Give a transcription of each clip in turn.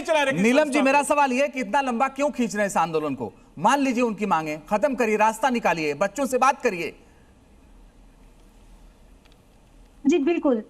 खींच रहे हैं। नीलम जी, मेरा सवाल यह है कि इतना लंबा क्यों खींच रहे हैं इस आंदोलन को? मान लीजिए उनकी मांगे खत्म करिए, रास्ता निकालिए, बच्चों से बात करिए। जी बिल्कुल।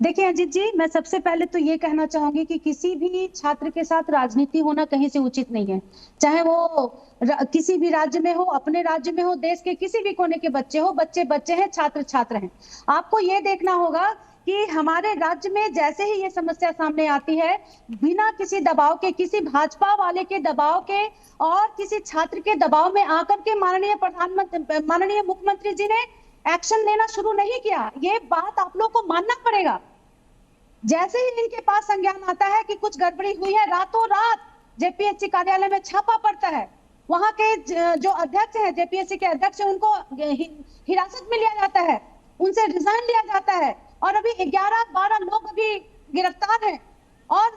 देखिए अजीत जी, मैं सबसे पहले तो ये कहना चाहूंगी कि किसी भी छात्र के साथ राजनीति होना कहीं से उचित नहीं है। चाहे वो किसी भी राज्य में हो, अपने राज्य में हो, देश के किसी भी कोने के बच्चे हो, बच्चे बच्चे हैं, छात्र छात्र हैं। आपको ये देखना होगा कि हमारे राज्य में जैसे ही ये समस्या सामने आती है, बिना किसी दबाव के, किसी भाजपा वाले के दबाव के और किसी छात्र के दबाव में आकर के माननीय मुख्यमंत्री जी ने एक्शन लेना शुरू नहीं किया। ये बात आप लोग को मानना पड़ेगा। जैसे ही इनके पास संज्ञान आता है कि कुछ गड़बड़ी हुई है, रातों रात जेपीएससी कार्यालय में छापा पड़ता है। वहां के जो अध्यक्ष हैं, जेपीएससी के अध्यक्ष, उनको हिरासत में लिया जाता है, उनसे रिजाइन लिया जाता है और अभी 11-12 लोग अभी गिरफ्तार हैं। और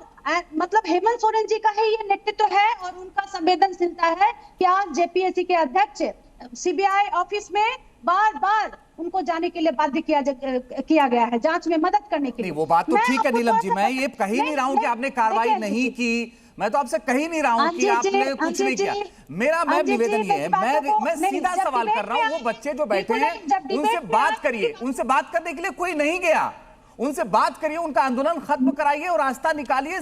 मतलब हेमंत सोरेन जी का ही ये नेतृत्व है और उनका संवेदनशीलता है कि आज जेपीएससी के अध्यक्ष सीबीआई ऑफिस में बार बार उनको जाने के लिए बाध्य किया गया है, जांच में मदद करने के लिए। वो बात तो ठीक है नीलम जी, मैं ये कह ही नहीं रहा हूं कि आपने कार्रवाई नहीं की, मैं तो आपसे कह ही नहीं रहा हूं कि आपने कुछ नहीं किया। मेरा निवेदन ये है, मैं सीधा सवाल कर रहा हूं, वो बच्चे जो बैठे हैं उनसे बात करिए, उनसे बात करने के लिए कोई नहीं गया, उनसे बात करिए, उनका आंदोलन खत्म कराइए और रास्ता निकालिए,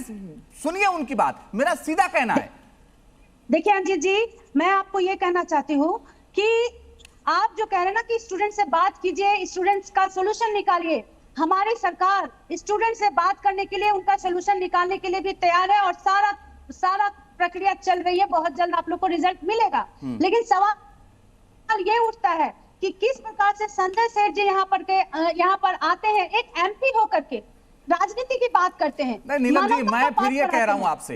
सुनिए उनकी बात। मेरा सीधा कहना है। देखिए अंजित जी, मैं आपको ये कहना चाहती हूँ कि आप जो कह रहे हैं ना कि स्टूडेंट से बात कीजिए, स्टूडेंट्स का सोल्यूशन निकालिए, हमारी सरकार स्टूडेंट से बात करने के लिए, उनका सोल्यूशन निकालने के लिए भी तैयार है और सारा प्रक्रिया चल रही है। बहुत जल्द आप लोग को रिजल्ट मिलेगा। लेकिन सवाल ये उठता है कि किस प्रकार से संजय सेठ जी यहाँ पर आते हैं, एक एमपी होकर के राजनीति की बात करते हैं। नहीं नीलम जी, मैं फिर ये कह रहा हूं आपसे,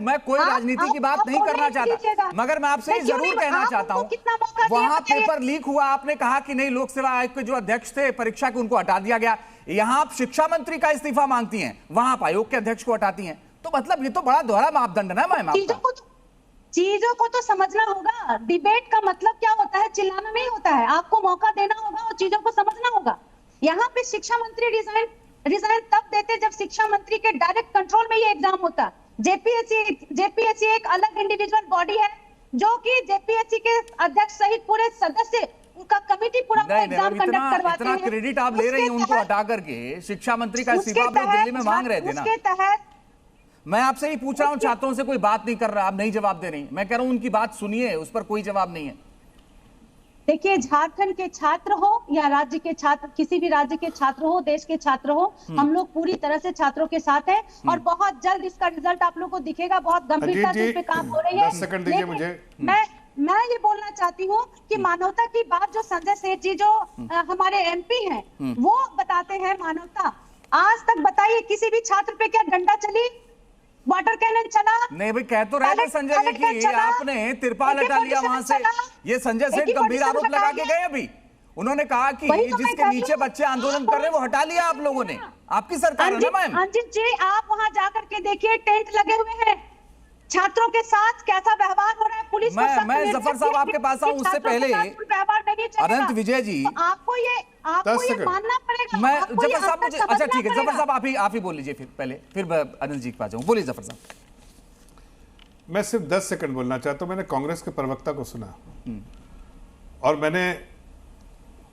मैं कोई राजनीति की बात नहीं करना चाहता, मगर मैं आपसे जरूर कहना चाहता हूं, वहां पेपर लीक हुआ, आपने कहा कि नहीं, लोक सेवा आयोग के जो अध्यक्ष थे परीक्षा के, उनको हटा दिया गया। यहां आप शिक्षा मंत्री का इस्तीफा मांगती हैं, वहां आप आयोग के अध्यक्ष को हटाती हैं, तो मतलब ये तो बड़ा दोहरा मापदंड है ना। मैम, चीजों को तो समझना होगा। डिबेट का मतलब क्या होता है? चिल्लाना नहीं होता है। आपको मौका देना होगा और चीजों को समझना होगा। यहाँ पे शिक्षा मंत्री रिजाइन तब देते जब शिक्षा मंत्री के डायरेक्ट कंट्रोल में ये एग्जाम होता। जेपीएससी एक अलग इंडिविजुअल बॉडी है जो कि जेपीएससी के अध्यक्ष सहित पूरे सदस्य, उनका कमेटी पूरा एग्जाम कंडक्ट करवाते हैं। इतना क्रेडिट आप ले रही हैं उनको हटा करके, शिक्षा मंत्री का इस्तीफा आप दिल्ली में मांग रहे थे ना। उसके तहत मैं आपसे ही पूछ रहा हूं, छात्रों से कोई बात नहीं कर रहा, आप नहीं जवाब दे रही। मैं कह रहा हूं उनकी बात सुनिए, उस पर कोई जवाब नहीं है। देखिए, झारखंड के छात्र हो या राज्य के छात्र, किसी भी राज्य के छात्र हो, देश के छात्र हो, हम लोग पूरी तरह से छात्रों के साथ हैं और बहुत जल्द इसका रिजल्ट आप लोग को दिखेगा। बहुत गंभीरता से इस पे काम हो रही है। 10 सेकंड दीजिए मुझे। मैं ये बोलना चाहती हूँ कि मानवता की बात जो संजय सेठ जी जो हमारे एमपी हैं, वो बताते हैं मानवता। आज तक बताइए किसी भी छात्र पे क्या डंडा चली, वाटर कैनन चला? नहीं भाई, कह तो रहे थे संजय जी की आपने तिरपाल हटा लिया वहां से। ये संजय सेठ गंभीर आरोप लगा के गए। अभी उन्होंने कहा कि जिसके नीचे बच्चे आंदोलन कर रहे हैं वो हटा लिया आप लोगों ने, आपकी सरकार है ना मैम। अंजित जी, आप वहां जाकर के देखिए, टेंट लगे हुए हैं, छात्रों के साथ कैसा व्यवहार हो रहा है पुलिस। मैं जफर साहब आपके पास आऊं उससे पहले अनंत विजय जी, आपको ये मानना पड़ेगा। मैं जफर साहब मुझे, अच्छा ठीक है जफर साहब आप ही बोल लीजिए, फिर अनंत जी के पास जाऊं। बोलिए जफर साहब। मैं सिर्फ 10 सेकंड बोलना चाहता हूं। मैंने कांग्रेस के प्रवक्ता को सुना और मैंने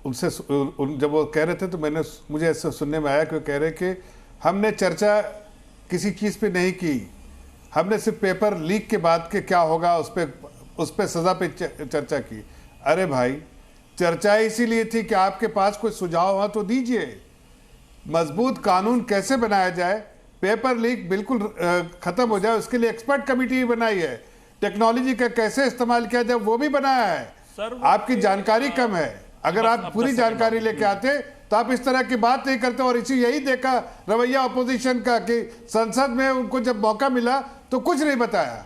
उनसे जब वो कह रहे थे तो मुझे ऐसा सुनने में आया कि वो कह रहे कि हमने चर्चा किसी चीज पे नहीं की, हमने सिर्फ पेपर लीक के बाद के क्या होगा उस पे सजा पे चर्चा की। अरे भाई, चर्चा इसीलिए थी कि आपके पास कोई सुझाव हो तो दीजिए। मजबूत कानून कैसे बनाया जाए, पेपर लीक बिल्कुल खत्म हो जाए, उसके लिए एक्सपर्ट कमेटी बनाई है। टेक्नोलॉजी का कैसे इस्तेमाल किया जाए वो भी बनाया है। आपकी जानकारी कम है। अगर आप पूरी जानकारी लेके आते तो आप इस तरह की बात नहीं करते। और यही देखा रवैया अपोजिशन का कि संसद में उनको जब मौका मिला तो कुछ नहीं बताया,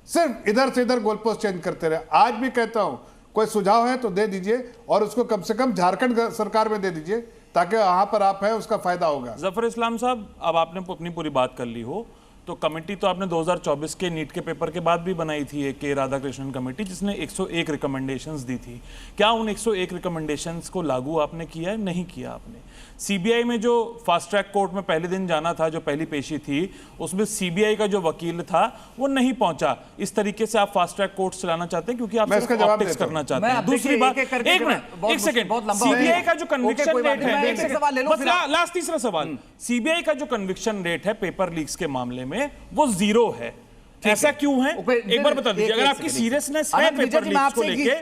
सिर्फ इधर से इधर गोलपोस्ट चेंज करते रहे। आज भी कहता हूं, कोई सुझाव है तो दे दीजिए और उसको कम से कम झारखंड सरकार में दे दीजिए ताकि वहां पर आप हैं उसका फायदा होगा। जफर इस्लाम साहब, अब आपने अपनी पूरी बात कर ली हो तो कमेटी तो आपने 2024 के नीट के पेपर के बाद भी बनाई थी एक के राधाकृष्णन कमेटी, जिसने 101 रिकमेंडेशंस दी थी। क्या उन 101 रिकमेंडेशंस को लागू आपने किया है? नहीं किया आपने। सीबीआई में जो फास्ट ट्रैक कोर्ट में पहले दिन जाना था, जो पहली पेशी थी, उसमें सीबीआई का जो वकील था वो नहीं पहुंचा। इस तरीके से आप फास्ट ट्रैक कोर्ट चलाना चाहते हैं क्योंकि आप सिर्फ ऑप्टिक्स करना चाहते हैं। दूसरी बात, एक मिनट, एक सेकंड, सीबीआई का जो कन्विक्शन रेट है, लास्ट तीसरा सवाल, सीबीआई का जो कन्विक्शन रेट है पेपर लीक्स के मामले में वो 0 है। ऐसा क्यों है? एक बार बता दीजिए, अगर आपकी सीरियसनेस है पेपर लीक्स को लेके